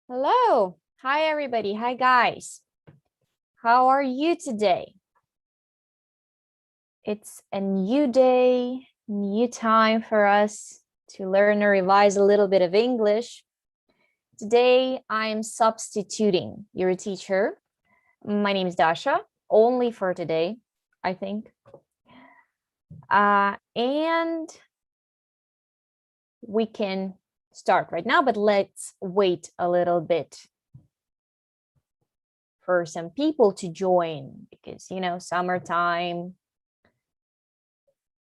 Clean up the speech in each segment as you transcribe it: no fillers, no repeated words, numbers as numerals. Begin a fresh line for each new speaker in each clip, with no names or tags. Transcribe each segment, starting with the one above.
Hello. Hi, everybody. Hi, guys. How are you today? It's a new day, new time for us to learn or revise a little bit of English. Today, I'm substituting your teacher. My name is Dasha, only for today, I think. And we can start right now, but let's wait a little bit for some people to join because, summertime,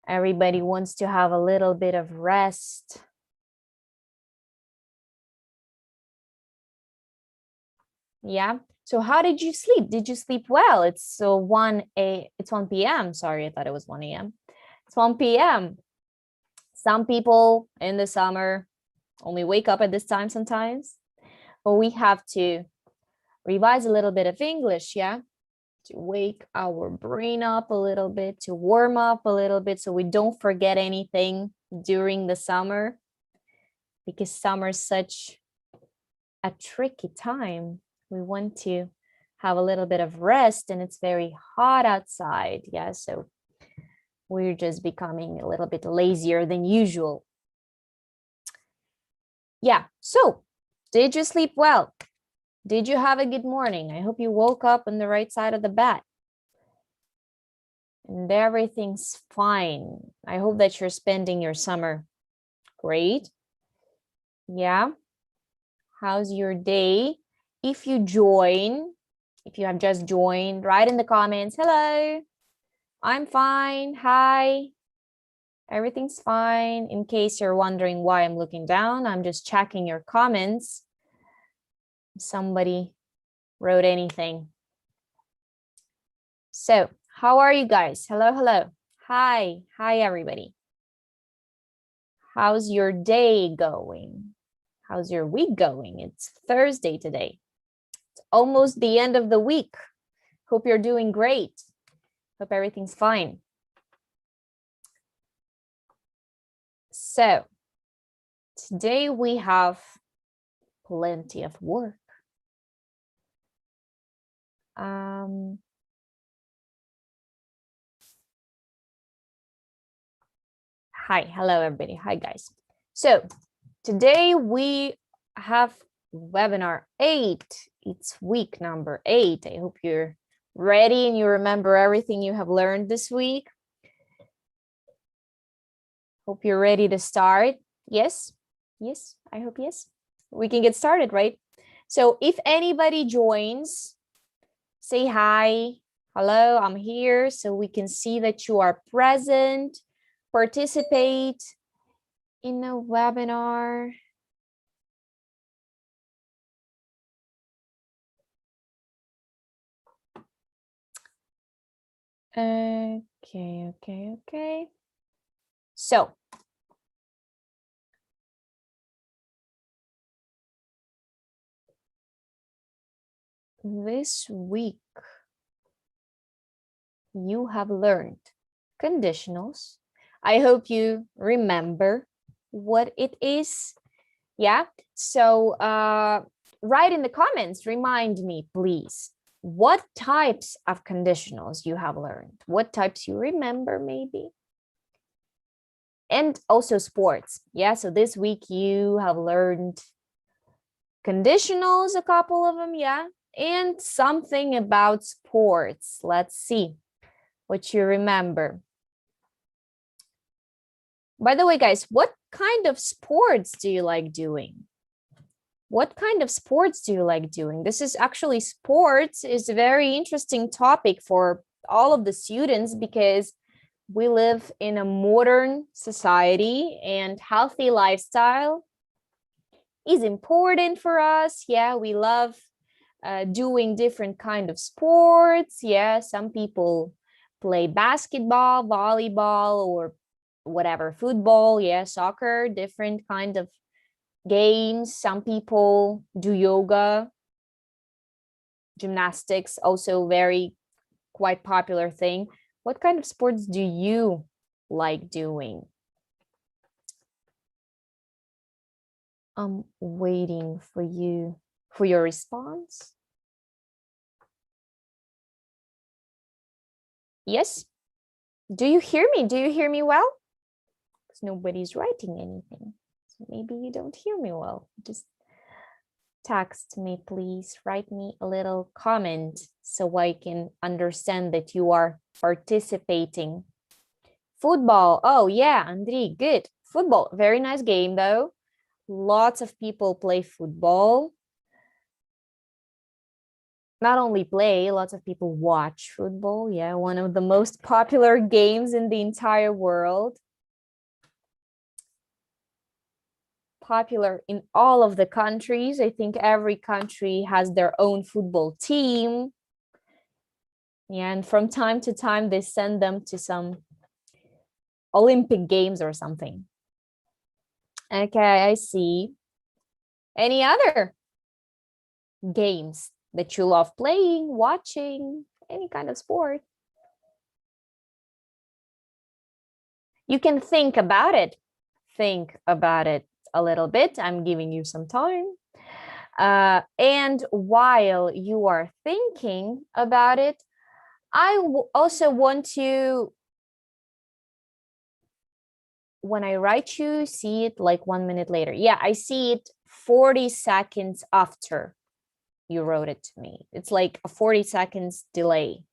everybody wants to have a little bit of rest. Yeah. So how did you sleep? Did you sleep well? It's 1 p.m. Sorry, I thought it was 1 a.m. It's 1 p.m. Some people in the summer only wake up at this time sometimes, but we have to revise a little bit of English, yeah? To wake our brain up a little bit, to warm up a little bit so we don't forget anything during the summer, because summer is such a tricky time. We want to have a little bit of rest and it's very hot outside. Yeah, so we're just becoming a little bit lazier than usual. Yeah, so did you sleep well? Did you have a good morning? I hope you woke up on the right side of the bed and everything's fine. I hope that you're spending your summer great. Yeah. How's your day? If you have just joined, write in the comments, hello, I'm fine, hi, everything's fine. In case you're wondering why I'm looking down, I'm just checking your comments. If somebody wrote anything. So, how are you guys? Hello, hello. Hi, everybody. How's your day going? How's your week going? It's Thursday today. It's almost the end of the week. Hope you're doing great. Hope everything's fine. So, today we have plenty of work. Hi, hello everybody. Hi guys. So, today we have webinar 8. It's week number 8. I hope you're ready and you remember everything you have learned this week. Hope you're ready to start. Yes? Yes, I hope yes. We can get started, right? So if anybody joins, say hi. Hello, I'm here so we can see that you are present. Participate in a webinar. Okay. So, this week, you have learned conditionals. I hope you remember what it is. Yeah, so write in the comments, remind me, please, what types of conditionals you have learned, what types you remember maybe. And also sports. Yeah, so this week you have learned conditionals, a couple of them, yeah, and something about sports. Let's see what you remember. By the way, guys, what kind of sports do you like doing? What kind of sports do you like doing? This is actually sports is a very interesting topic for all of the students because we live in a modern society and healthy lifestyle is important for us. Yeah, we love doing different kind of sports. Yeah, some people play basketball, volleyball, or whatever, football, yeah, soccer, different kind of games. Some people do yoga, gymnastics, also very quite popular thing. What kind of sports do you like doing? I'm waiting for you for your response. Yes? Do you hear me? Do you hear me well? Because nobody's writing anything. So maybe you don't hear me well. Just text me, please. Write me a little comment so I can understand that you are participating. Football. Oh, yeah, Andri, good. Football. Very nice game, though. Lots of people play football. Not only play, lots of people watch football. Yeah, one of the most popular games in the entire world. Popular in all of the countries. I think every country has their own football team. Yeah, and from time to time, they send them to some Olympic Games or something. Okay, I see. Any other games that you love playing, watching, any kind of sport? You can think about it. Think about it a little bit. I'm giving you some time. And while you are thinking about it, I also want to, when I write you, see it like 1 minute later. Yeah, I see it 40 seconds after you wrote it to me. It's like a 40 seconds delay.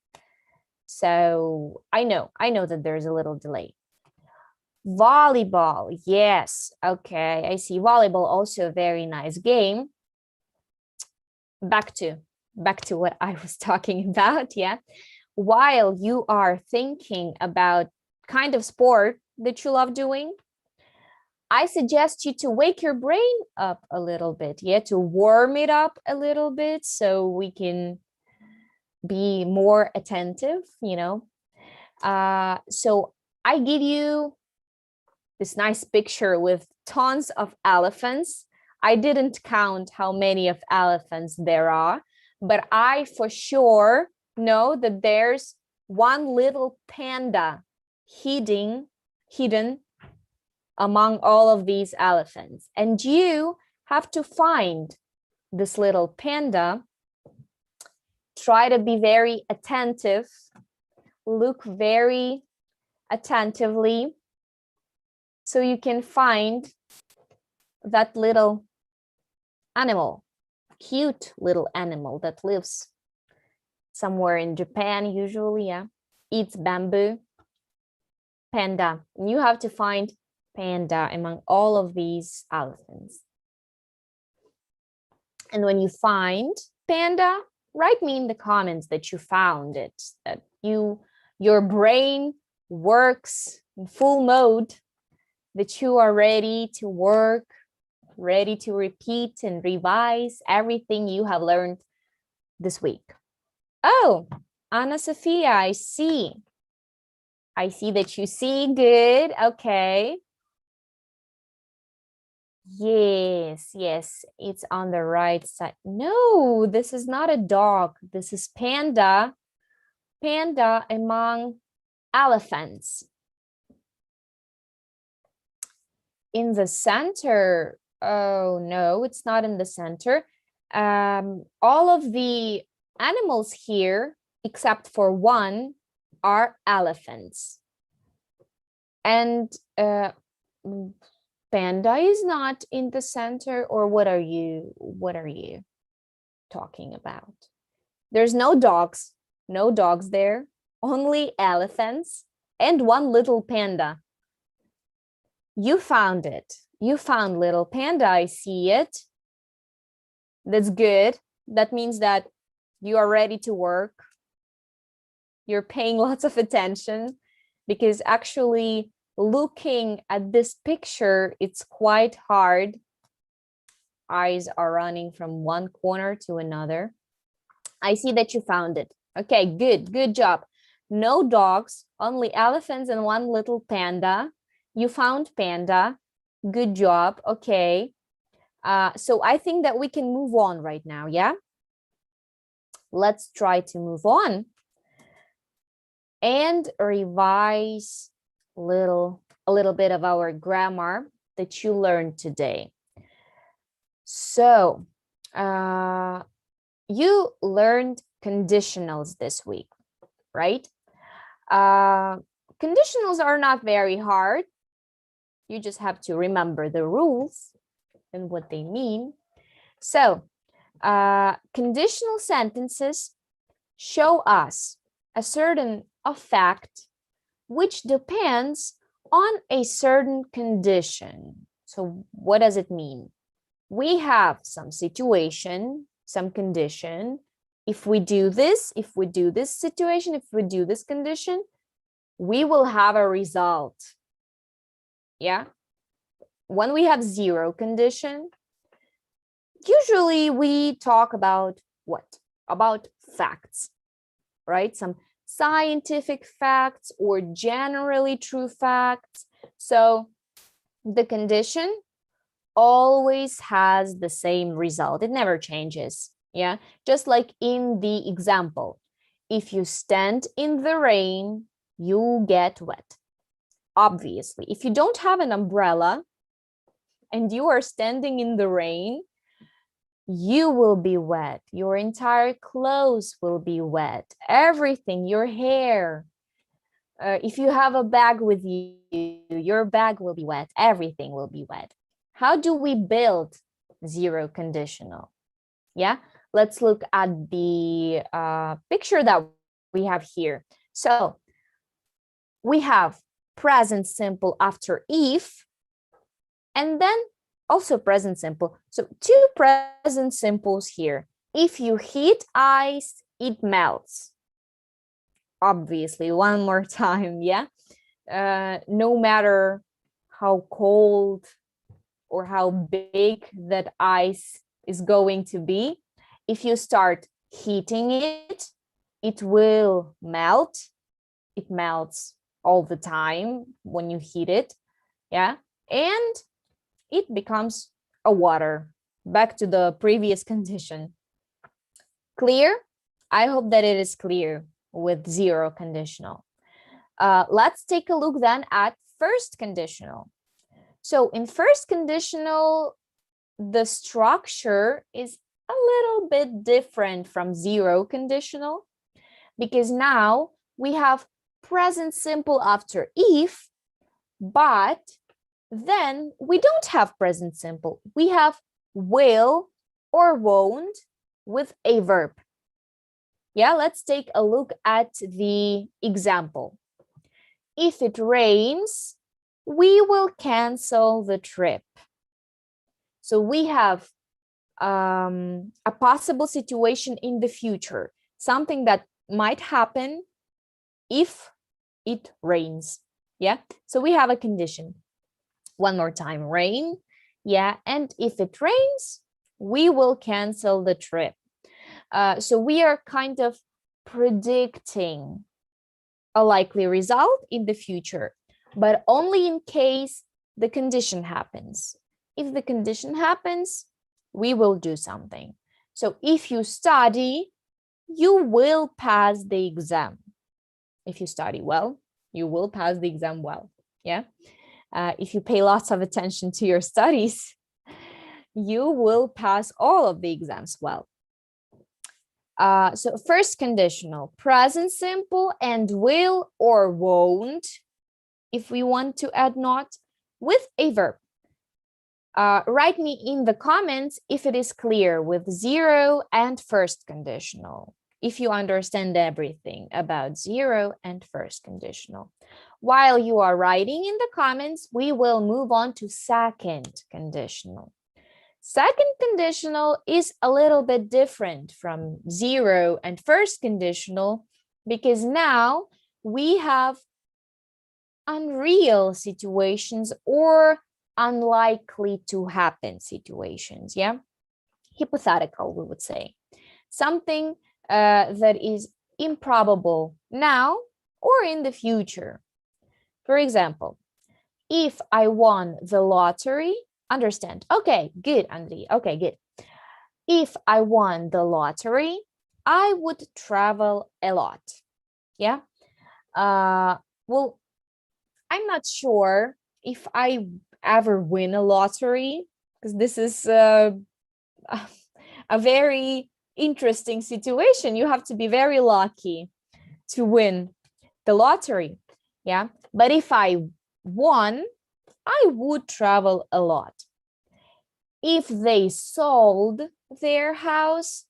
So I know that there's a little delay. Volleyball, yes. Okay, I see. Volleyball, also a very nice game. Back to what I was talking about. Yeah, while you are thinking about kind of sport that you love doing, I suggest you to wake your brain up a little bit. Yeah, to warm it up a little bit so we can be more attentive, you know. So I give you this nice picture with tons of elephants. I didn't count how many of elephants there are, but I for sure know that there's one little panda hidden among all of these elephants. And you have to find this little panda. Try to be very attentive. Look very attentively so you can find that little animal, cute little animal that lives somewhere in Japan usually, yeah, eats bamboo. Panda. You have to find panda among all of these elephants. And when you find panda, write me in the comments that you found it, that your brain works in full mode, that you are ready to work, ready to repeat and revise everything you have learned this week. Oh, Anna Sophia, I see. I see that you see. Good. Okay. Yes, it's on the right side. No, this is not a dog. This is panda. Panda among elephants. In the center. Oh, no, it's not in the center. All of the animals here, except for one, are elephants. And panda is not in the center, or what are you talking about? There's no dogs there, only elephants and one little panda. You found it. You found little panda. I see it. That's good. That means that you are ready to work. You're paying lots of attention, because actually looking at this picture, it's quite hard. Eyes are running from one corner to another. I see that you found it. Okay, good job. No dogs, only elephants and one little panda. You found panda. Good job. Okay. So I think that we can move on right now, yeah? Let's try to move on and revise a little bit of our grammar that you learned today. So You learned conditionals this week, right? Conditionals are not very hard. You just have to remember the rules and what they mean. So, conditional sentences show us a certain fact which depends on a certain condition. So, what does it mean? We have some situation, some condition. If we do this situation, if we do this condition, we will have a result. Yeah. When we have zero condition, usually we talk about what? About facts, right? Some scientific facts or generally true facts. So the condition always has the same result. It never changes. Yeah. Just like in the example, if you stand in the rain, you get wet. Obviously, if you don't have an umbrella and you are standing in the rain, you will be wet. Your entire clothes will be wet. Everything, your hair. If you have a bag with you, your bag will be wet. Everything will be wet. How do we build zero conditional? Yeah, let's look at the picture that we have here. So we have present simple after if, and then also present simple. So two present simples here. If you heat ice, it melts. Obviously, one more time, yeah? No matter how cold or how big that ice is going to be, if you start heating it, it will melt. It melts all the time when you heat it, yeah? And it becomes a water. Back to the previous condition. Clear? I hope that it is clear with zero conditional. Let's take a look then at first conditional. So in first conditional, the structure is a little bit different from zero conditional because now we have present simple after if, but then we don't have present simple. We have will or won't with a verb. Yeah, let's take a look at the example. If it rains, we will cancel the trip. So we have a possible situation in the future, something that might happen if it rains. Yeah, so we have a condition. One more time, rain. Yeah, and if it rains, we will cancel the trip. So we are kind of predicting a likely result in the future, but only in case the condition happens. If the condition happens, we will do something. So if you study, you will pass the exam. If you study well, you will pass the exam well. Yeah. If you pay lots of attention to your studies, you will pass all of the exams well. So first conditional, present simple and will or won't, if we want to add not, with a verb. Write me in the comments if it is clear with zero and first conditional, if you understand everything about zero and first conditional. While you are writing in the comments, we will move on to second conditional. Second conditional is a little bit different from zero and first conditional because now we have unreal situations or unlikely to happen situations, yeah? Hypothetical, we would say. Something that is improbable now or in the future. For example, if I won the lottery, understand. Okay, good, Andri. Okay, good. If I won the lottery, I would travel a lot. Yeah. Well, I'm not sure if I ever win a lottery because this is a a very interesting situation. You have to be very lucky to win the lottery. Yeah. But if I won, I would travel a lot. If they sold their house,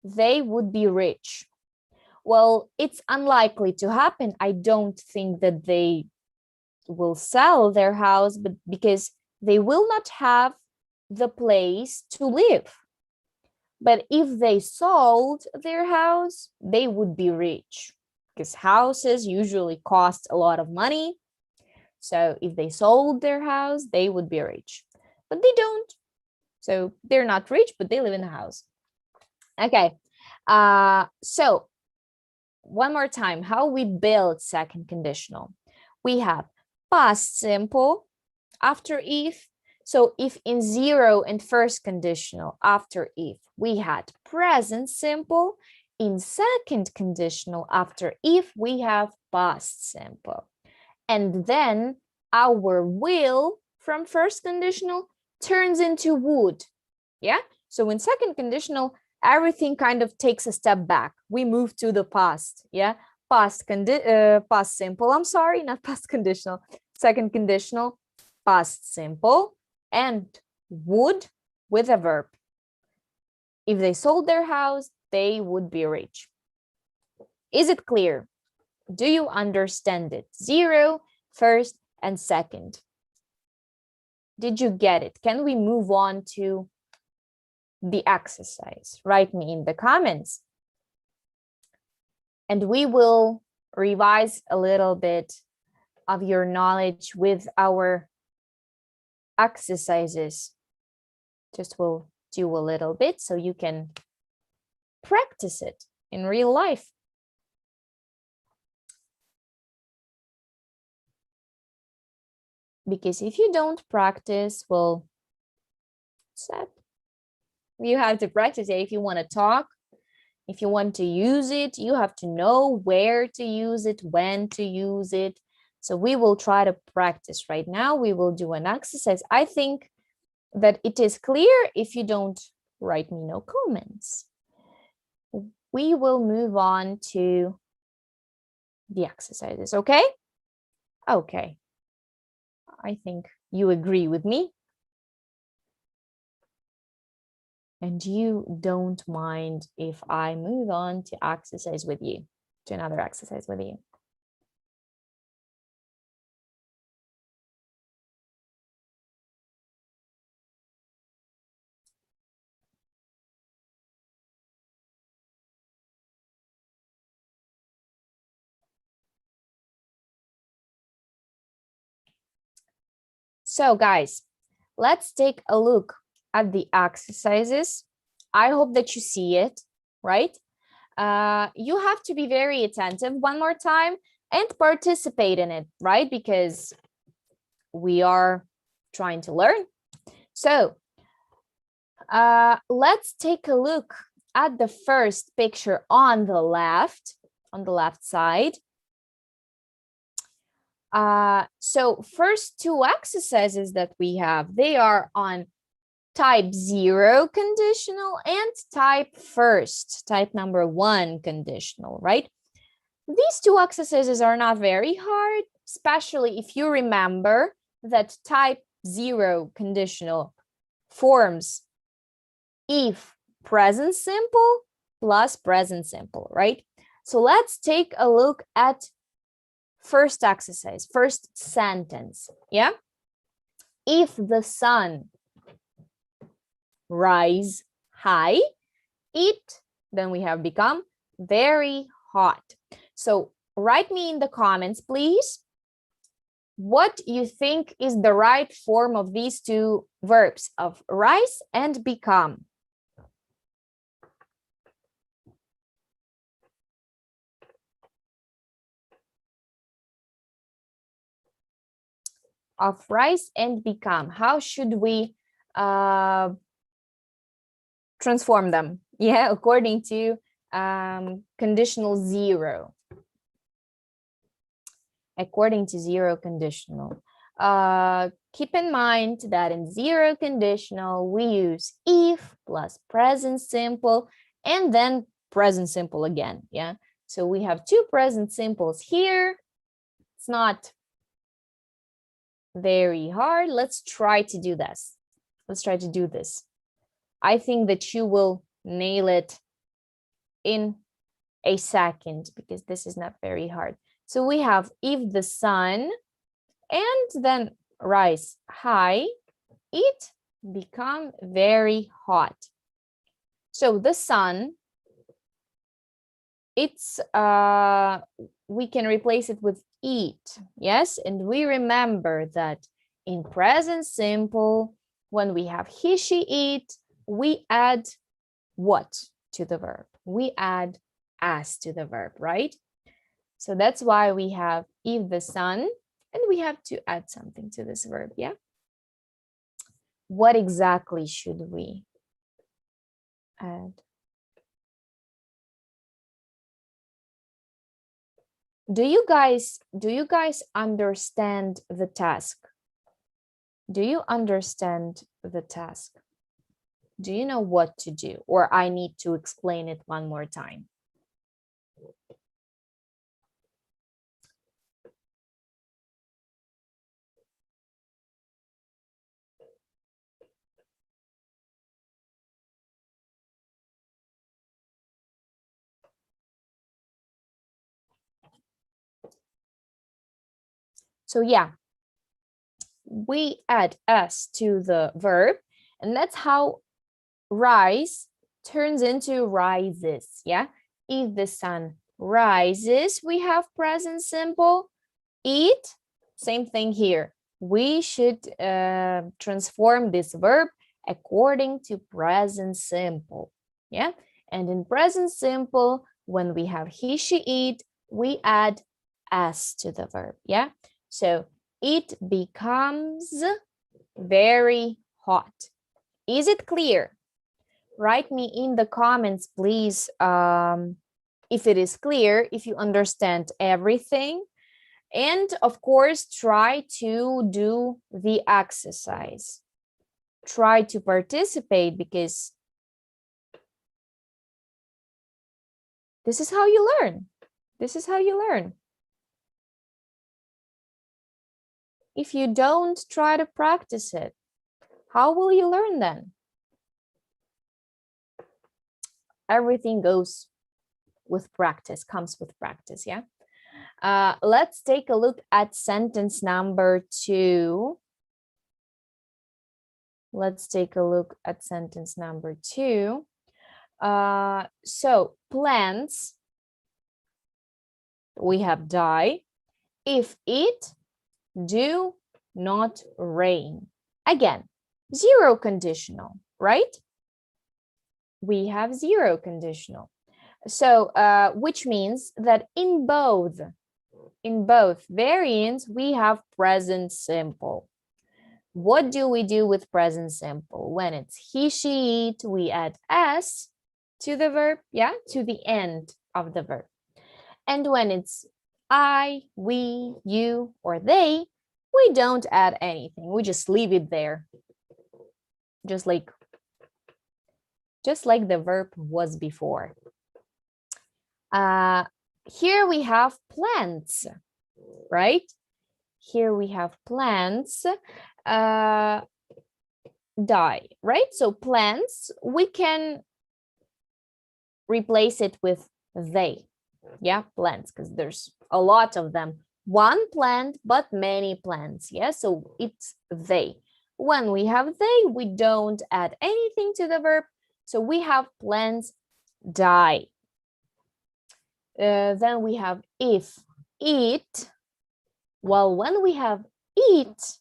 they would be rich. Well, it's unlikely to happen. I don't think that they will sell their house, but because they will not have the place to live. But if they sold their house, they would be rich because houses usually cost a lot of money. So if they sold their house, they would be rich, but they don't. So they're not rich, but they live in the house. Okay. So one more time, how we build second conditional. We have past simple after if. So if in zero and first conditional after if, we had present simple. In second conditional after if, we have past simple. And then our will from first conditional turns into would. Yeah. So in second conditional, everything kind of takes a step back. We move to the past. Yeah. Past simple. I'm sorry, not past conditional. Second conditional, past simple, and would with a verb. If they sold their house, they would be rich. Is it clear? Do you understand it? Zero, first, and second. Did you get it? Can we move on to the exercise? Write me in the comments. And we will revise a little bit of your knowledge with our exercises. Just will do a little bit so you can practice it in real life. Because if you don't practice, well, sad. You have to practice it if you want to talk. If you want to use it, you have to know where to use it, when to use it. So we will try to practice right now. We will do an exercise. I think that it is clear. If you don't, write me no comments. We will move on to the exercises, okay? Okay. I think you agree with me. And you don't mind if I move on to exercise with you, to another exercise with you. So guys, let's take a look at the exercises. I hope that you see it, right? You have to be very attentive one more time and participate in it, right? Because we are trying to learn. So let's take a look at the first picture on the left side. So first two exercises that we have, they are on type 0 conditional and type number 1 conditional, right? These two exercises are not very hard, especially if you remember that type 0 conditional forms if present simple plus present simple, right? So let's take a look at first exercise, first sentence, yeah? If the sun rise high, then we have become very hot. So write me in the comments, please, what you think is the right form of these two verbs of rise and become. Of rise and become. How should we transform them? Yeah, according to conditional 0. According to 0 conditional. Keep in mind that in zero conditional, we use if plus present simple and then present simple again, yeah? So we have two present simples here. It's not very hard. Let's try to do this. Let's try to do this. I think that you will nail it in a second because this is not very hard. So we have if the sun and then rise high, it become very hot. So the sun, it's we can replace it with eat, yes? And we remember that in present simple, when we have he, she, it, we add what to the verb? We add as to the verb, right? So that's why we have if the sun, and we have to add something to this verb, yeah? What exactly should we add? Do you guys understand the task? Do you understand the task? Do you know what to do? Or I need to explain it one more time? So yeah, we add s to the verb, and that's how rise turns into rises, yeah? If the sun rises, we have present simple. Eat, same thing here. We should transform this verb according to present simple, yeah? And in present simple, when we have he, she, eat, we add s to the verb, yeah? So it becomes very hot. Is it clear? Write me in the comments, please, if it is clear, if you understand everything. And of course, try to do the exercise. Try to participate because this is how you learn. This is how you learn. If you don't try to practice it, how will you learn then? Everything goes with practice, comes with practice, yeah? Let's take a look at sentence number 2. Let's take a look at sentence number 2. So plants, we have die, if it do not rain. Again, zero conditional, right? We have zero conditional. So which means that in both variants, we have present simple. What do we do with present simple? When it's he, she, it, we add s to the verb, yeah, to the end of the verb. And when it's I, we, you, or they, we don't add anything. We just leave it there. Just like the verb was before. Here we have plants, right? Here we have plants die, right? So plants, we can replace it with they. Yeah, plants, because there's a lot of them. One plant, but many plants. Yeah, so it's they. When we have they, we don't add anything to the verb. So we have plants die. Then we have if, eat. Well, when we have eat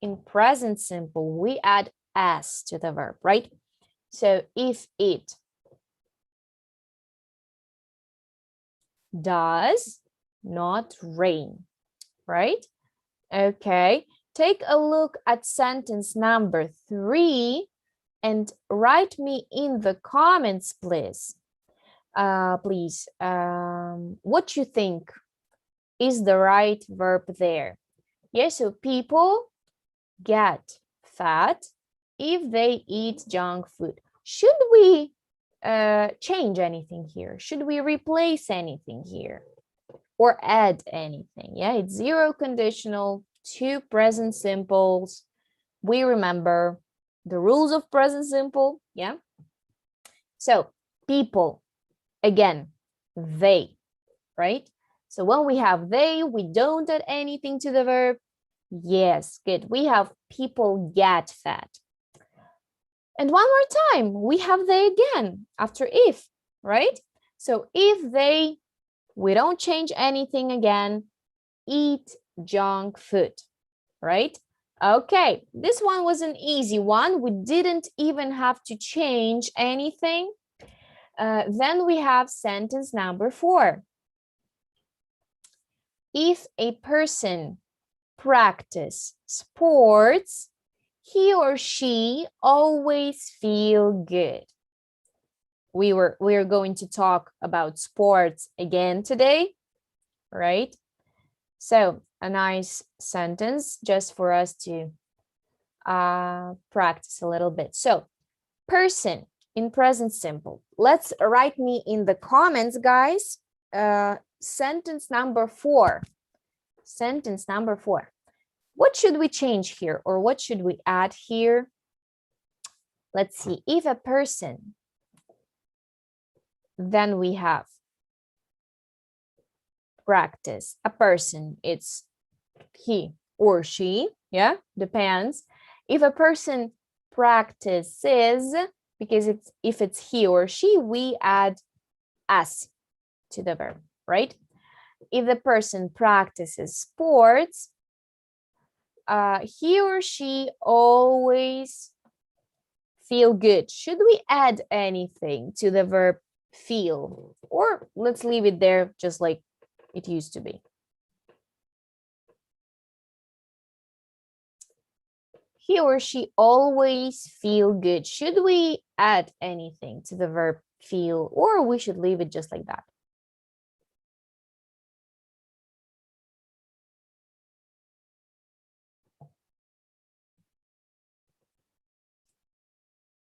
in present simple, we add s to the verb, right? So if it does not rain, right? Okay, take a look at sentence number 3 and write me in the comments, please. What you think is the right verb there. Yes, so people get fat if they eat junk food. Should we change anything here? Should we replace anything here or add anything? Yeah, it's zero conditional, two present simples. We remember the rules of present simple. Yeah. So people, again, they, right? So when we have they, we don't add anything to the verb. Yes, good. We have people get fat. And one more time, we have they again after if, right? So if they, we don't change anything again, eat junk food, right? Okay, this one was an easy one. We didn't even have to change anything. Then we have sentence number 4. If a person practice sports, he or she always feel good. We're going to talk about sports again today, right? So a nice sentence just for us to practice a little bit. So person in present simple. Let's write me in the comments, guys. Sentence number 4. Sentence number 4. What should we change here or what should we add here? Let's see. If a person, then we have practice. A person, it's he or she, yeah, depends. If a person practices, because if it's he or she, we add s to the verb, right? If the person practices sports, he or she always feel good. Should we add anything to the verb feel? Or let's leave it there just like it used to be. He or she always feel good. Should we add anything to the verb feel or we should leave it just like that?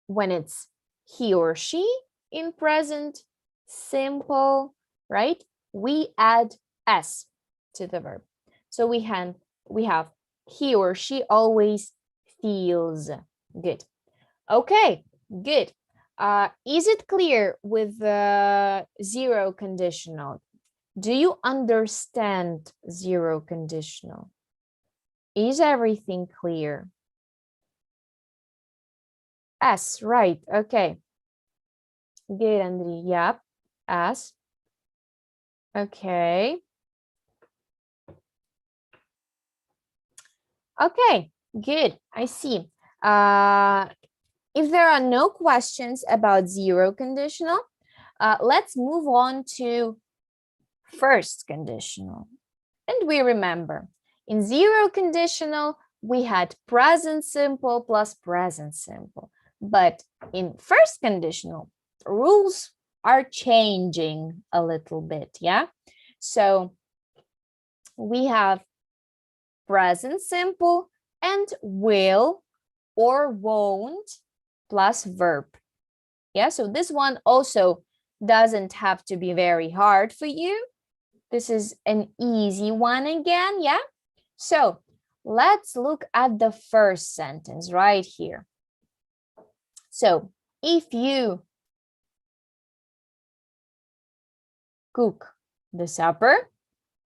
When it's he or she in present simple, right? We add s to the verb. So we have he or she always feels good. Okay, good. Is it clear with the zero conditional? Do you understand zero conditional? Is everything clear? S, right, okay. Good, Andri, yep, S. Okay. Okay, good, I see. If there are no questions about zero conditional, let's move on to first conditional. And we remember, in zero conditional, we had present simple plus present simple. But in first conditional, rules are changing a little bit, yeah? So we have present simple and will or won't plus verb. Yeah, so this one also doesn't have to be very hard for you. This is an easy one again, yeah? So let's look at the first sentence right here. So if you cook the supper,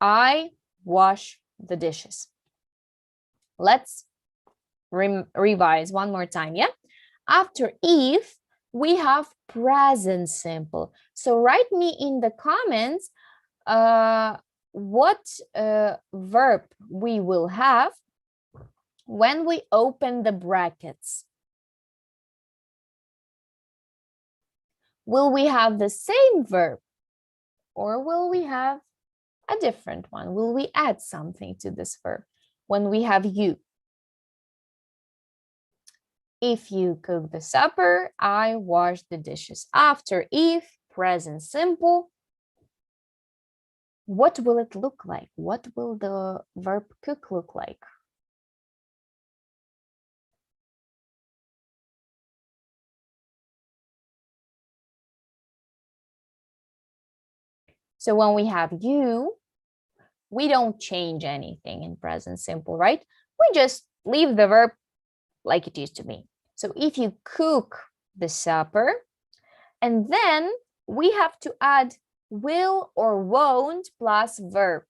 I wash the dishes. Let's revise one more time, yeah? After if, we have present simple. So write me in the comments what verb we will have when we open the brackets. Will we have the same verb or will we have a different one? Will we add something to this verb when we have you? If you cook the supper, I wash the dishes. After if, present simple. What will it look like? What will the verb cook look like? So when we have you, we don't change anything in present simple, right? We just leave the verb like it used to be. So if you cook the supper, and then we have to add will or won't plus verb.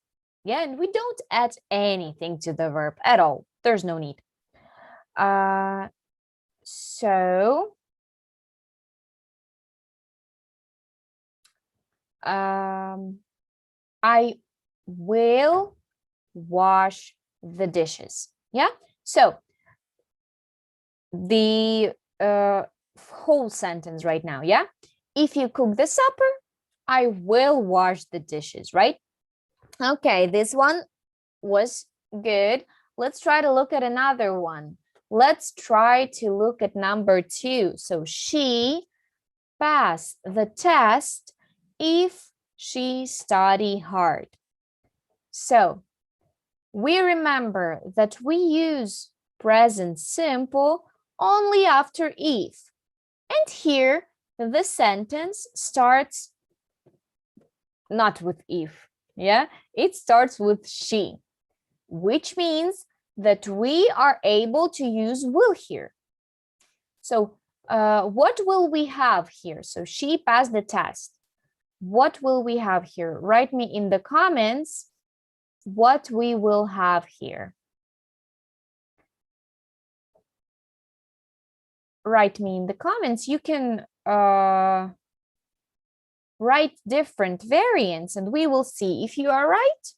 Yeah, and we don't add anything to the verb at all. There's no need. So I will wash the dishes. Yeah, so the whole sentence right now. Yeah, if you cook the supper, I will wash the dishes, right? Okay, this one was good. Let's try to look at another one. Let's try to look at number 2. So she passed the test if she study hard. So we remember that we use present simple only after if. And here the sentence starts not with if, yeah? It starts with she, which means that we are able to use will here. So what will we have here? So she passed the test. What will we have here? Write me in the comments what we will have here. Write me in the comments. You can write different variants and we will see if you are right.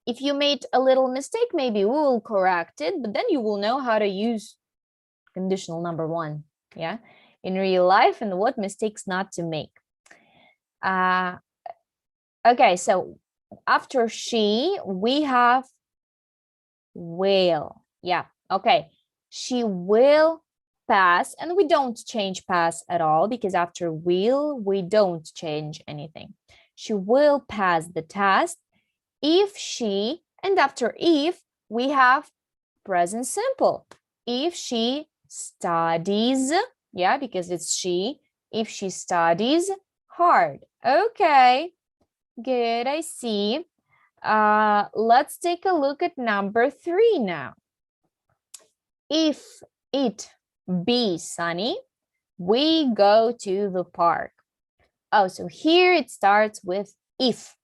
If you made a little mistake, maybe we will correct it, but then you will know how to use conditional number 1, yeah, in real life and what mistakes not to make. Okay, so after she, we have will. Yeah, okay. She will pass, and we don't change pass at all because after will, we don't change anything. She will pass the test if she, and after if, we have present simple. If she studies, yeah, because it's she, if she studies hard. Okay, good, I see. Let's take a look at number 3 now. If it be sunny, we go to the park. Oh, so here it starts with if.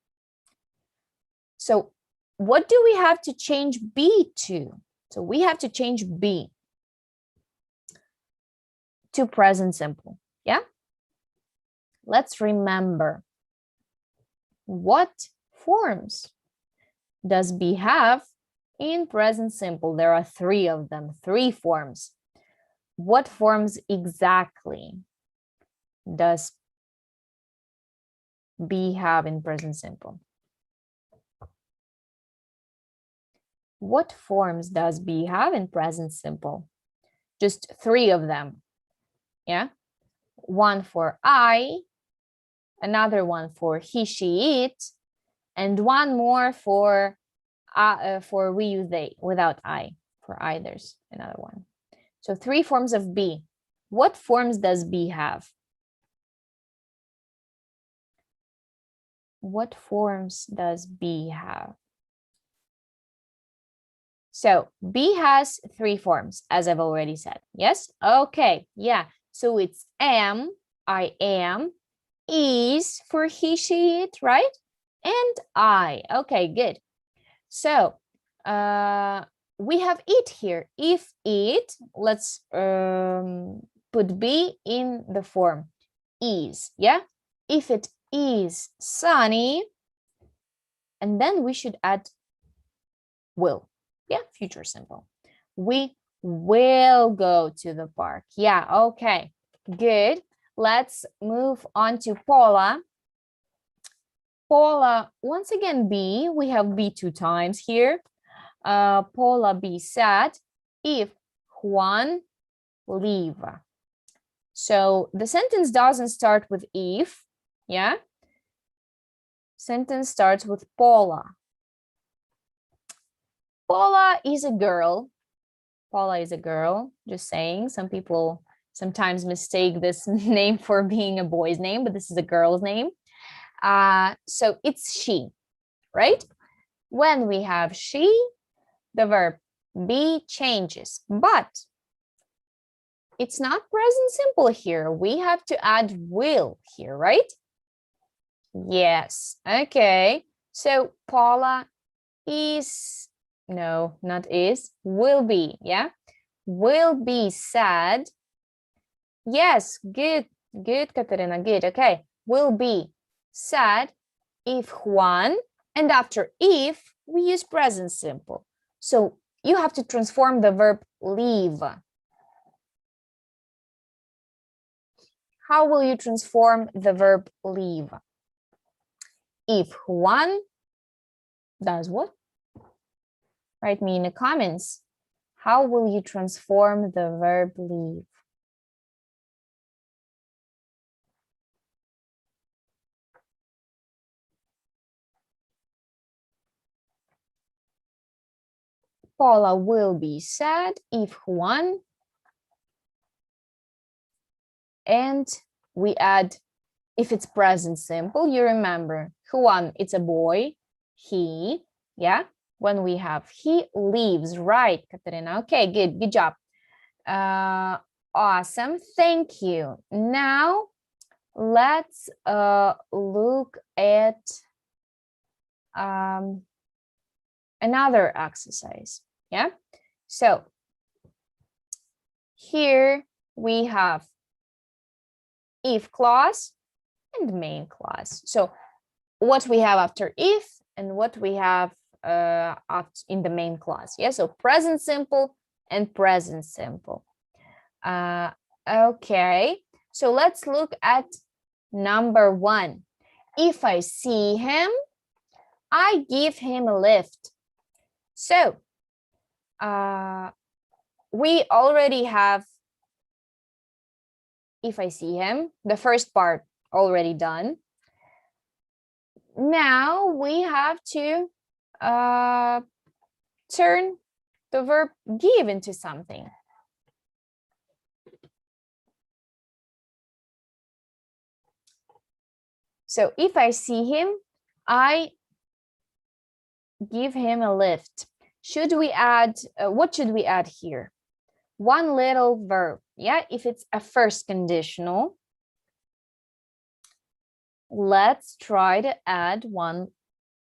So what do we have to change be to? So we have to change be to present simple, yeah? Let's remember, what forms does be have in present simple? There are 3 of them, 3 forms. What forms exactly does be have in present simple? What forms does be have in present simple? Just 3 of them, yeah? One for I, another one for he, she, it, and one more for we use they without I. For I, there's another one. So 3 forms of be. What forms does be have? What forms does be have? So be has 3 forms, as I've already said. Yes? Okay, yeah. So it's am, I am, is for he, she, it, right? And I. Okay, good. So we have it here. If it, let's put be in the form is, yeah? If it is sunny, and then we should add will, yeah, future simple. We will go to the park. Yeah, okay, good. Let's move on to Paula. Paula, once again, be, we have be 2 times here. Paula be sad if Juan leave. So the sentence doesn't start with if, yeah? sentence starts with Paula. Paula is a girl. Paula is a girl, just saying. Some people sometimes mistake this name for being a boy's name, but this is a girl's name. So it's she, right? When we have she, the verb be changes, but it's not present simple here. We have to add will here, right? Yes, okay. So Paula is, no, not is, will be, yeah? Will be sad. Yes, good, Katerina, good, okay. Will be sad if Juan, and after if, we use present simple. So you have to transform the verb leave. How will you transform the verb leave? If Juan does what? Write me in the comments. How will you transform the verb leave? Paula will be sad if Juan, and we add, if it's present simple, you remember Juan, it's a boy, he, yeah? When we have he leaves, right, Katerina? Okay, good job. Awesome, thank you. Now, let's look at another exercise, yeah? So, here we have if clause and main clause. So what we have after if and what we have in the main clause. Yeah, so present simple and present simple. Okay, so let's look at number 1. If I see him, I give him a lift. So we already have if I see him, the first part already done. Now we have to turn the verb give into something. So if I see him, I give him a lift. Should we add, what should we add here? One little verb, yeah? If it's a first conditional, let's try to add one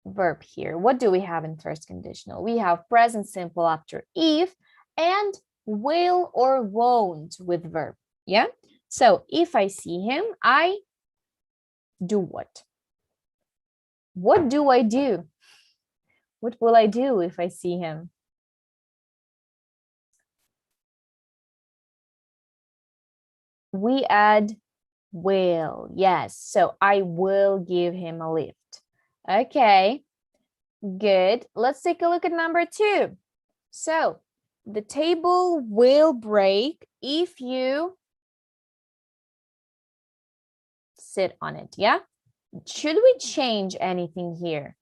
verb here. What do we have in first conditional? We have present simple after if and will or won't with verb, yeah? So if I see him, I do what? What do I do? What will I do if I see him? We add will, yes. So I will give him a lift. Okay, good. Let's take a look at number 2. So the table will break if you sit on it, yeah? Should we change anything here?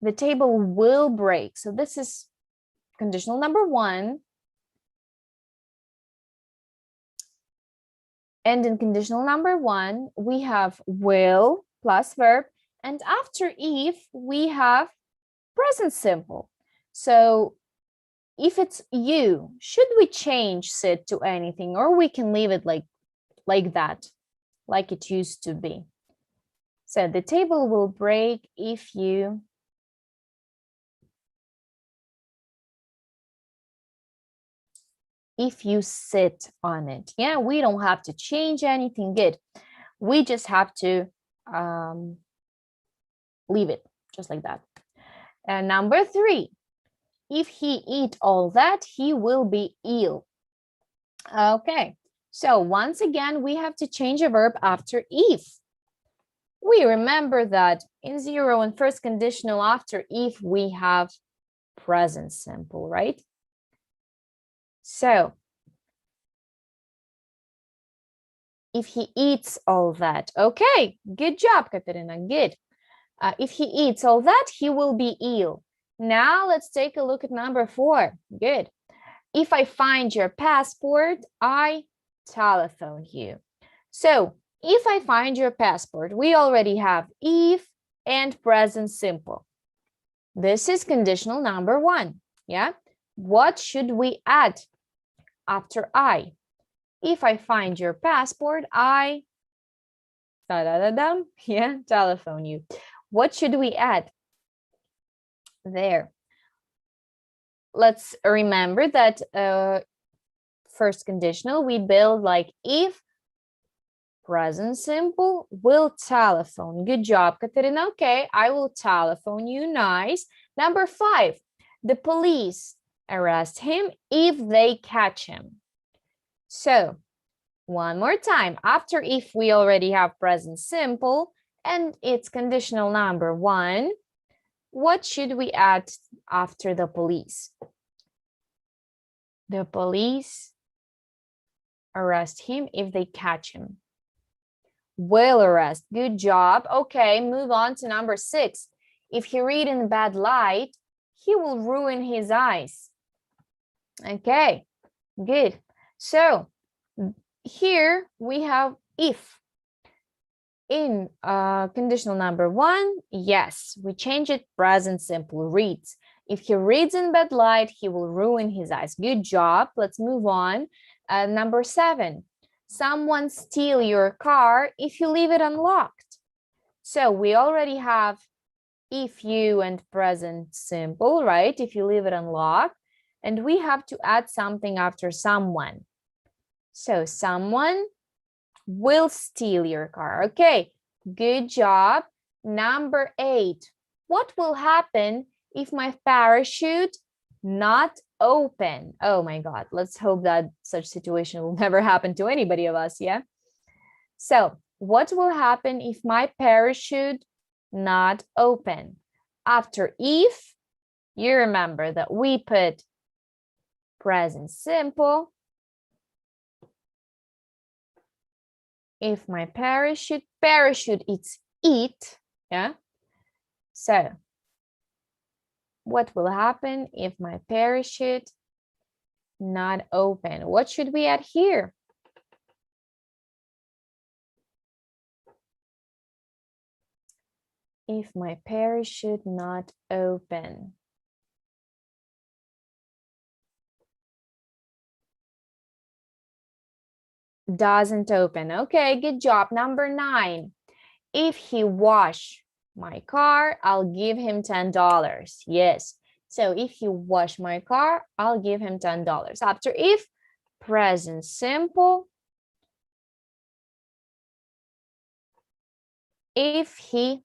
The table will break. So this is conditional number 1. And in conditional number 1, we have will plus verb. And after if, we have present simple. So if it's you, should we change sit to anything, or we can leave it like that, like it used to be? So the table will break if you sit on it. Yeah, we don't have to change anything. Good. We just have to leave it just like that. And number 3, if he eat all that, he will be ill. Okay, so once again, we have to change a verb after if. We remember that in 0 and first conditional after if, we have present simple, right? So if he eats all that. Okay, good job, Katerina, good. If he eats all that, he will be ill. Now let's take a look at number 4. Good. If I find your passport, I telephone you. So if I find your passport, we already have if and present simple. This is conditional number 1. Yeah. What should we add after I? If I find your passport, I yeah, telephone you. What should we add there? Let's remember that first conditional we build like if present simple will telephone. Good job, Katerina. Okay, I will telephone you. Nice. Number 5, the police arrest him if they catch him. So one more time, after if we already have present simple and it's conditional number 1, what should we add after the police? The police arrest him if they catch him. Will arrest. Good job. Okay, move on to number 6. If he read in bad light, he will ruin his eyes. Okay, good. So here we have if. In conditional number 1, yes, we change it present simple, reads. If he reads in bad light, he will ruin his eyes. Good job. Let's move on. Number 7, someone steal your car if you leave it unlocked. So we already have if you and present simple, right? If you leave it unlocked, and we have to add something after someone. So someone will steal your car. Okay, good job. Number 8, what will happen if my parachute not open? Oh my God, let's hope that such situation will never happen to anybody of us, yeah? So what will happen if my parachute not open? After if, you remember that we put present simple. If my parachute, it's eat, yeah? So what will happen if my parachute not open? What should we add here? If my parachute not open. Doesn't open. Okay, good job. Number 9. If he wash my car, I'll give him $10. Yes. So if he wash my car, I'll give him $10. After if, present simple. If he,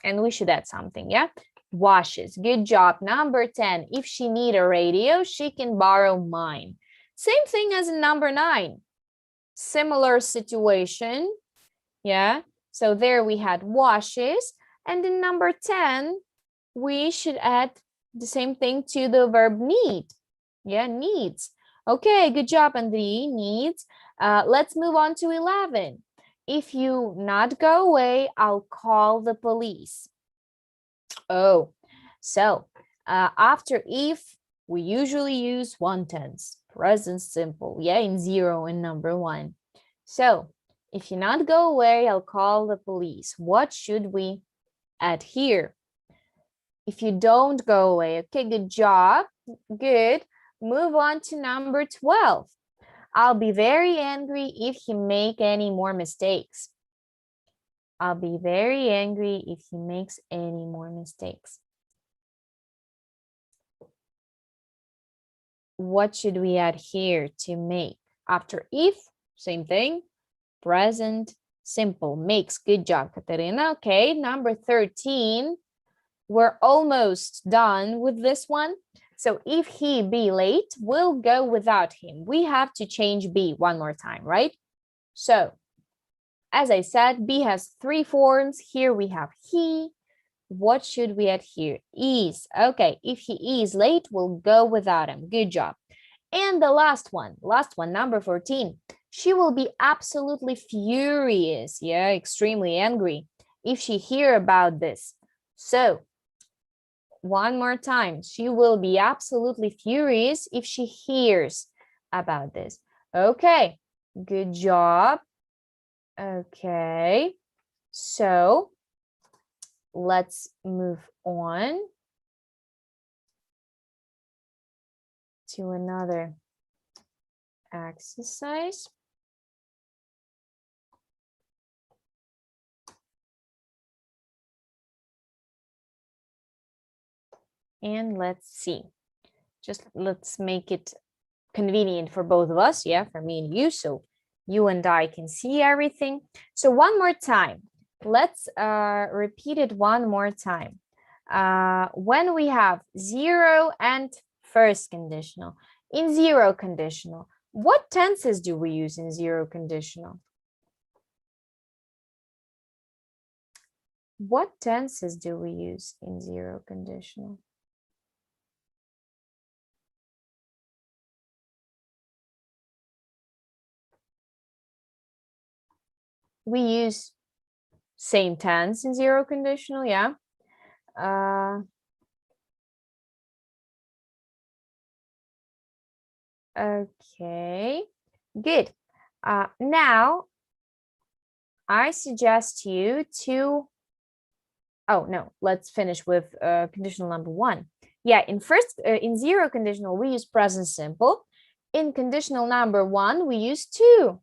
and we should add something, yeah? Washes. Good job. Number 10. If she need a radio, she can borrow mine. Same thing as in number 9. Similar situation. Yeah. So there we had washes. And in number 10, we should add the same thing to the verb need. Yeah, needs. Okay, good job, Andri. Needs. Let's move on to 11. If you not go away, I'll call the police. Oh, so after if, we usually use 1 tense, present simple, yeah, in 0 and number 1. So if you not go away, I'll call the police. What should we add here? If you don't go away, okay, good job, good. Move on to number 12. I'll be very angry if he make any more mistakes. I'll be very angry if he makes any more mistakes. What should we add here to make? After if, same thing, present simple, makes. Good job, Katerina. Okay, number 13. We're almost done with this one. So if he be late, we'll go without him. We have to change be one more time, right? So as I said, be has 3 forms. Here we have he. What should we add here? Is. Okay, if he is late, we'll go without him. Good job. And the last one, number 14. She will be absolutely furious. Yeah, extremely angry if she hear about this. So one more time, she will be absolutely furious if she hears about this. Okay, good job. Okay, so let's move on to another exercise. And let's see. Just let's make it convenient for both of us, yeah, for me and you, so you and I can see everything. So one more time, let's repeat it one more time. When we have zero and first conditional, in zero conditional, what tenses do we use in zero conditional? What tenses do we use in zero conditional? We use same tense in zero conditional, yeah. Okay, good. Now I suggest you to, oh no, let's finish with conditional number one. Yeah, in zero conditional, we use present simple. In conditional number one, we use two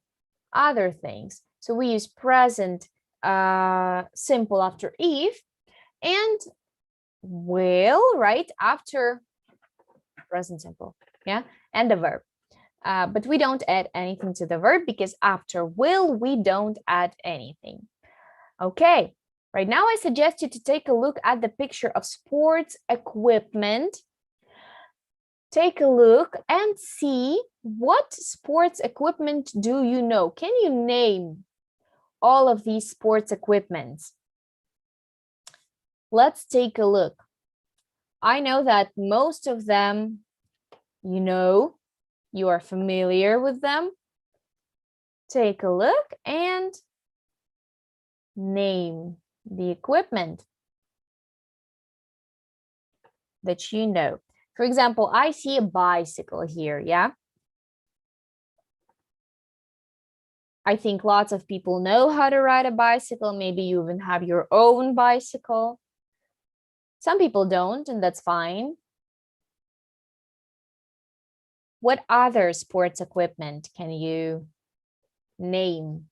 other things. So we use present simple after if and will, right, after present simple, yeah, and the verb. But we don't add anything to the verb because after will, we don't add anything. Okay, right now I suggest you to take a look at the picture of sports equipment. Take a look and see what sports equipment do you know? Can you name all of these sports equipments? Let's take a look. I know that most of them, you know, you are familiar with them. Take a look and name the equipment that you know. For example, I see a bicycle here, yeah? I think lots of people know how to ride a bicycle. Maybe you even have your own bicycle. Some people don't, and that's fine. What other sports equipment can you name?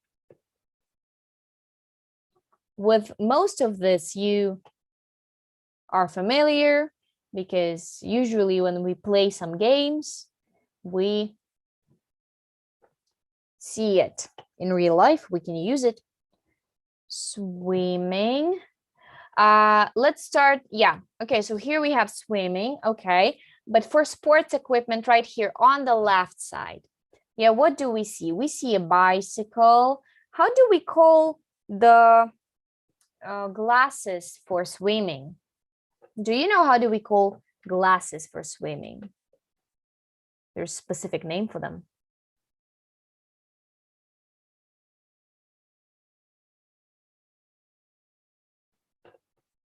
With most of this, you are familiar because usually when we play some games, we see it in real life. We can use it. Swimming. Let's start. Yeah. Okay. So here we have swimming. Okay. But for sports equipment right here on the left side. Yeah. What do we see? We see a bicycle. How do we call the glasses for swimming? Do you know how do we call glasses for swimming? There's a specific name for them.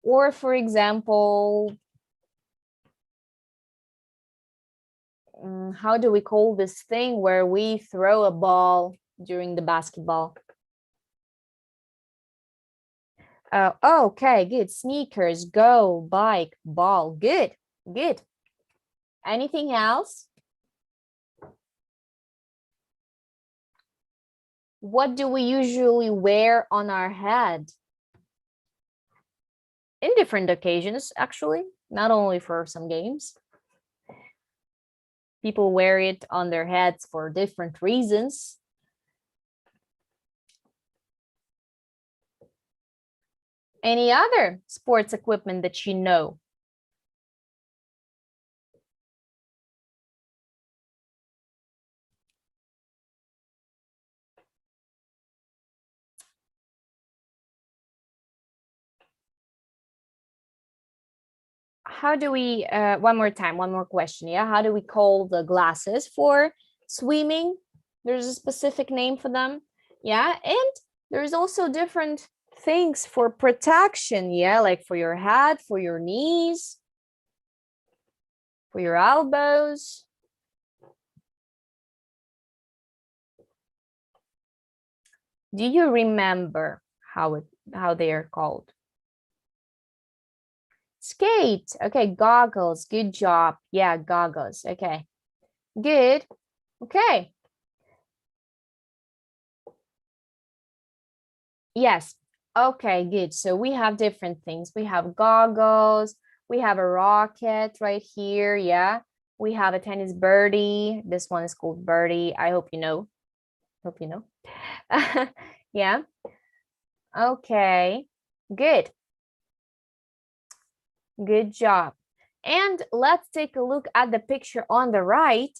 Or for example, how do we call this thing where we throw a ball during the basketball? Okay, good. Sneakers, go, bike, ball. Good, good. Anything else? What do we usually wear on our head? In different occasions, actually, not only for some games. People wear it on their heads for different reasons. Any other sports equipment that you know? How do we, one more time, one more question, yeah? How do we call the glasses for swimming? There's a specific name for them, yeah? And there's also different things for protection, yeah, like for your head, for your knees, for your elbows. Do you remember how they are called? Skate. Okay, goggles. Good job. Yeah, goggles. Okay. Good. Okay. Yes. Okay, good. So we have different things. We have goggles. We have a rocket right here. Yeah. We have a tennis birdie. This one is called birdie. I hope you know. Hope you know. Yeah. Okay. Good. Good job. And let's take a look at the picture on the right.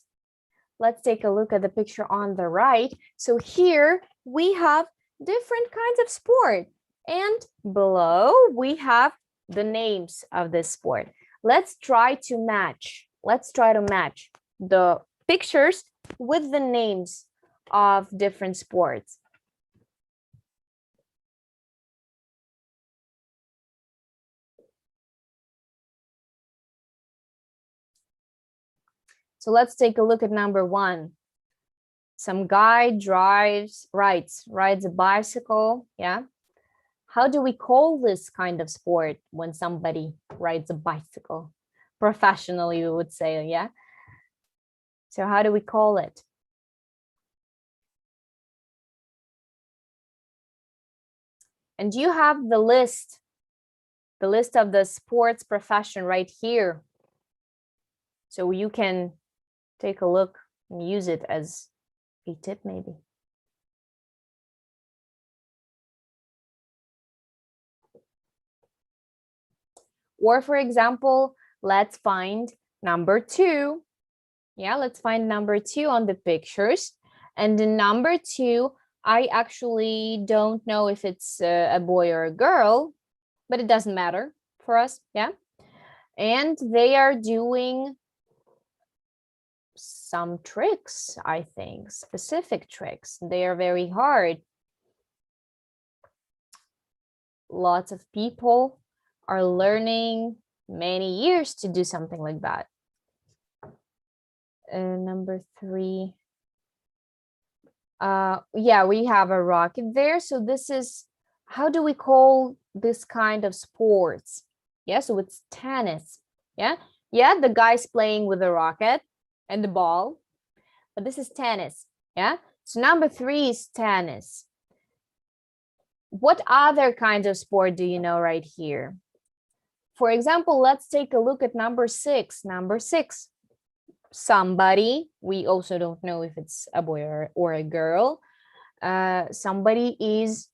Let's take a look at the picture on the right. So here we have different kinds of sport. And below we have the names of this sport. Let's try to match. Let's try to match the pictures with the names of different sports. So let's take a look at number one. Some guy rides a bicycle. Yeah. How do we call this kind of sport when somebody rides a bicycle? Professionally, we would say, yeah. So how do we call it? And you have the list of the sports profession right here. So you can take a look and use it as a tip maybe. Or for example, let's find number two. Yeah, let's find number two on the pictures. And the number two, I actually don't know if it's a boy or a girl, but it doesn't matter for us. Yeah. And they are doing some tricks, I think, specific tricks. They are very hard. Lots of people are learning many years to do something like that. Number three. Yeah, we have a rocket there. So this is, how do we call this kind of sports? Yeah, so it's tennis. Yeah, yeah, the guy's playing with the rocket and the ball, but this is tennis. Yeah, so number three is tennis. What other kinds of sport do you know right here? For example, let's take a look at number six. Number six, somebody, we also don't know if it's a boy or a girl. Somebody is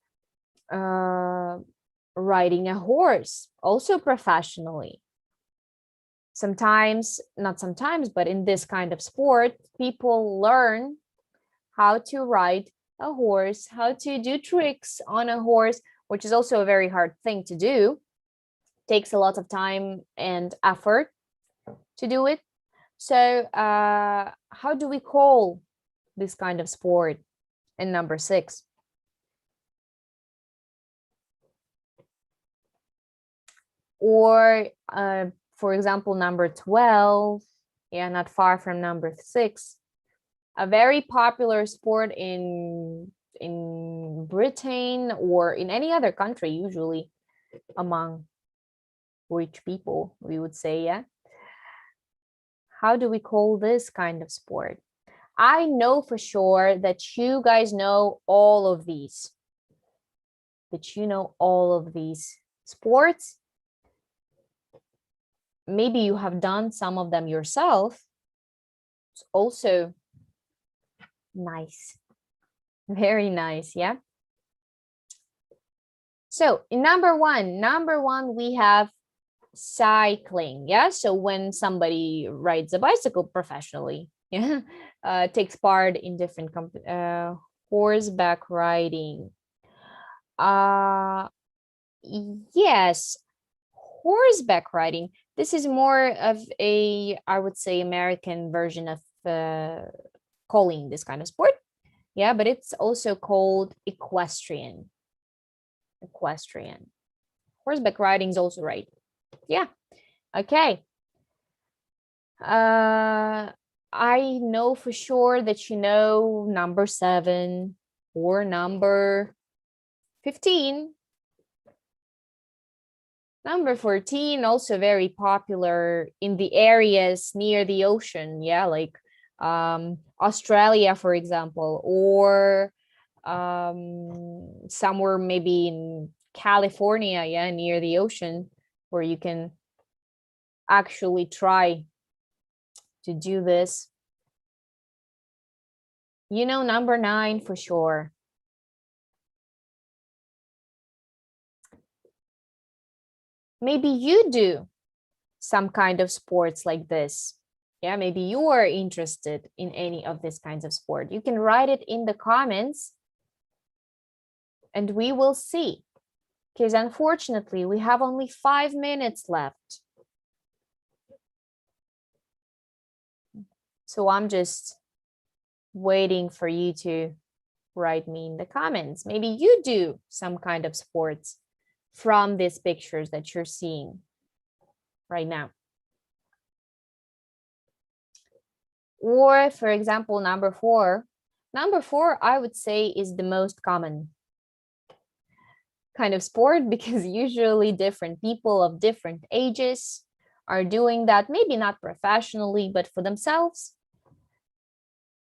riding a horse, also professionally. Sometimes, not sometimes, but in this kind of sport, people learn how to ride a horse, how to do tricks on a horse, which is also a very hard thing to do. Takes a lot of time and effort to do it. So how do we call this kind of sport in number six? Or for example, number 12, yeah, not far from number six, a very popular sport in Britain or in any other country, usually among rich people, we would say, yeah. How do we call this kind of sport? I know for sure that you guys know all of these. That you know all of these sports. Maybe you have done some of them yourself. It's also nice. Very nice, yeah. So in number one, we have cycling. Yeah, so when somebody rides a bicycle professionally, yeah, takes part in different horseback riding. Yes, horseback riding. This is more of a, I would say, American version of calling this kind of sport. Yeah, but it's also called equestrian. Equestrian. Horseback riding is also right. Yeah. Okay. I know for sure that you know number 7 or number 15. Number 14, also very popular in the areas near the ocean. Yeah, like Australia, for example, or somewhere maybe in California, yeah, near the ocean, where you can actually try to do this. You know, number 9 for sure. Maybe you do some kind of sports like this. Yeah, maybe you are interested in any of these kinds of sport. You can write it in the comments and we will see. Because unfortunately, we have only 5 minutes left. So I'm just waiting for you to write me in the comments. Maybe you do some kind of sports from these pictures that you're seeing right now. Or for example, number 4. Number 4, I would say, is the most common kind of sport because usually different people of different ages are doing that, maybe not professionally, but for themselves.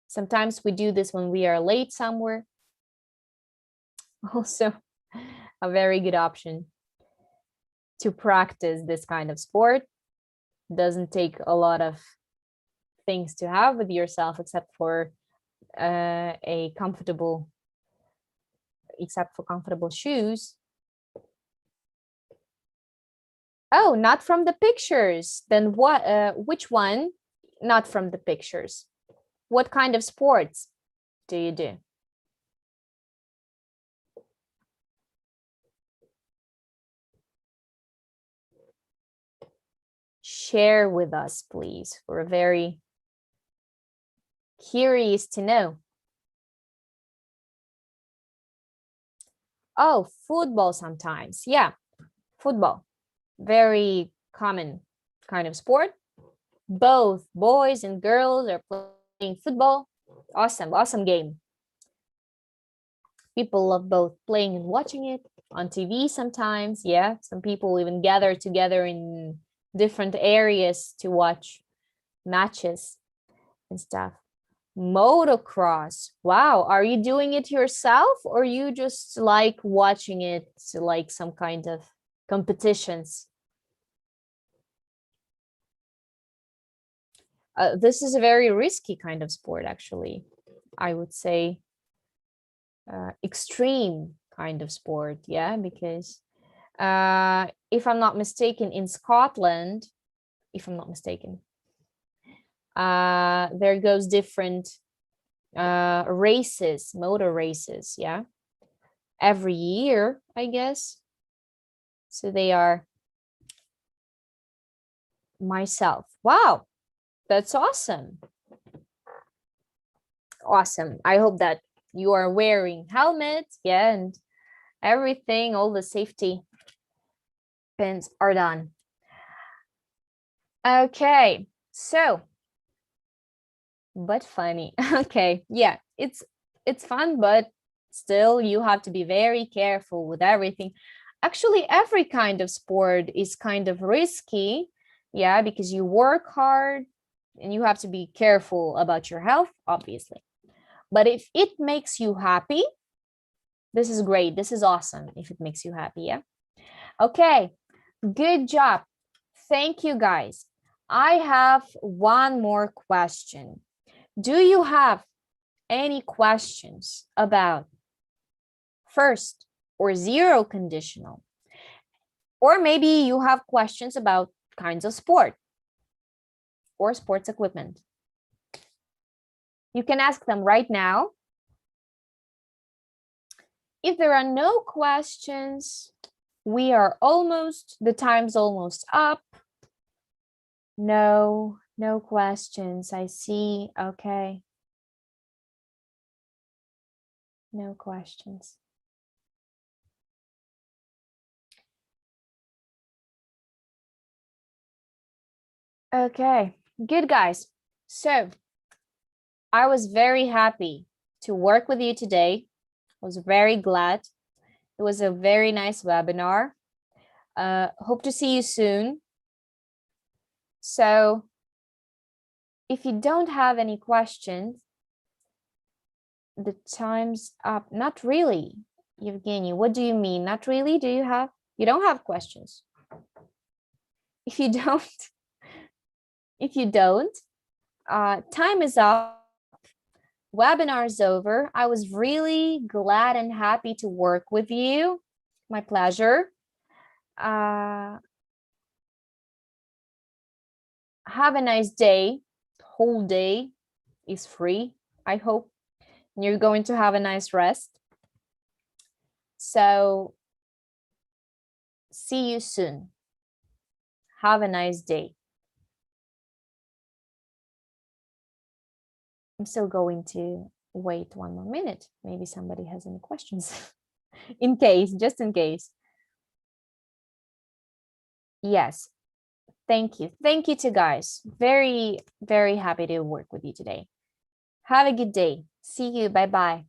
Sometimes we do this when we are late somewhere. Also, a very good option to practice this kind of sport. Doesn't take a lot of things to have with yourself except for comfortable shoes. Oh, not from the pictures. Then what? Which one? Not from the pictures. What kind of sports do you do? Share with us, please. We're very curious to know. Oh, football sometimes. Yeah, football. Very common kind of sport. Both boys and girls are playing football. Awesome, awesome game. People love both playing and watching it on TV sometimes. Yeah, some people even gather together in different areas to watch matches and stuff. Motocross. Wow, are you doing it yourself or you just like watching it like some kind of competitions? This is a very risky kind of sport, actually. I would say extreme kind of sport, yeah, because if I'm not mistaken, in Scotland, if I'm not mistaken, there goes different races, motor races, yeah, every year, I guess. So they are myself. Wow, that's awesome. Awesome. I hope that you are wearing helmets, yeah, and everything, all the safety pins are done. Okay, so, but funny. Okay, yeah, it's fun, but still you have to be very careful with everything. Actually, every kind of sport is kind of risky, yeah, because you work hard and you have to be careful about your health, obviously. But if it makes you happy, this is great. This is awesome if it makes you happy, yeah? Okay, good job. Thank you, guys. I have one more question. Do you have any questions about first or zero conditional? Or maybe you have questions about kinds of sport or sports equipment. You can ask them right now. If there are no questions, the time's almost up. No questions. I see. Okay. No questions. Okay, good guys. So I was very happy to work with you today. I was very glad. It was a very nice webinar. Hope to see you soon. So if you don't have any questions, the time's up. Not really, Evgeny. What do you mean? Not really? You don't have questions? If you don't, time is up. Webinar is over. I was really glad and happy to work with you. My pleasure. Have a nice day. Whole day is free, I hope. You're going to have a nice rest. So see you soon. Have a nice day. I'm still going to wait one more minute. Maybe somebody has any questions. Just in case. Yes. Thank you. Thank you to guys. Very, very happy to work with you today. Have a good day. See you. Bye-bye.